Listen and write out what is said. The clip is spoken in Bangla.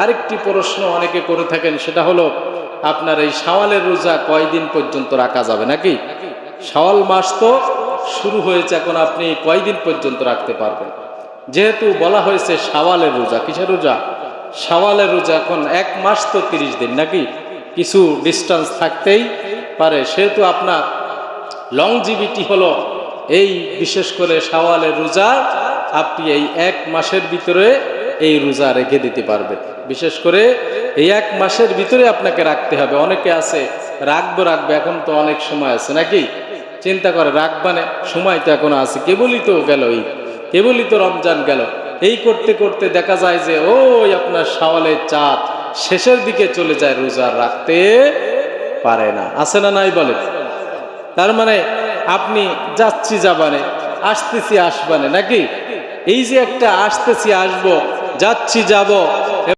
আরেকটি প্রশ্ন অনেকে করে থাকেন, সেটা হলো আপনার এই শাওয়ালের রোজা কয়দিন পর্যন্ত রাখা যাবে নাকি? শাওয়াল মাস তো শুরু হয়েছে, এখন আপনি কয়দিন পর্যন্ত রাখতে পারবেন? যেহেতু বলা হয়েছে শাওয়ালের রোজা, কিসের রোজা? শাওয়ালের রোজা। এখন এক মাস তো 30 দিন নাকি, কিছু ডিস্টেন্স থাকতেই পারে, সেহেতু আপনার লংজিভিটি হলো এই, বিশেষ করে শাওয়ালের রোজা আপনি এই এক মাসের ভিতরে এই রোজা রেখে দিতে পারবেন। বিশেষ করে এই এক মাসের ভিতরে আপনাকে রাখতে হবে। অনেকে আছে রাখবো, এখন তো অনেক সময় আছে নাকি, চিন্তা করে রাখবানে, সময় তো এখনো আছে, কেবলই তো গেল ঈদ, কেবলই তো রমজান গেল, এই করতে করতে দেখা যায় যে ওই আপনার শাওয়ালের চাঁদ শেষের দিকে চলে যায়, রোজা রাখতে পারে না। আছে না নাই বলে? তার মানে আপনি যাচ্ছি যাবানে, আসতেছি আসবানে নাকি, এই যে একটা আসতেছি আসবো, যাচ্ছি যাব,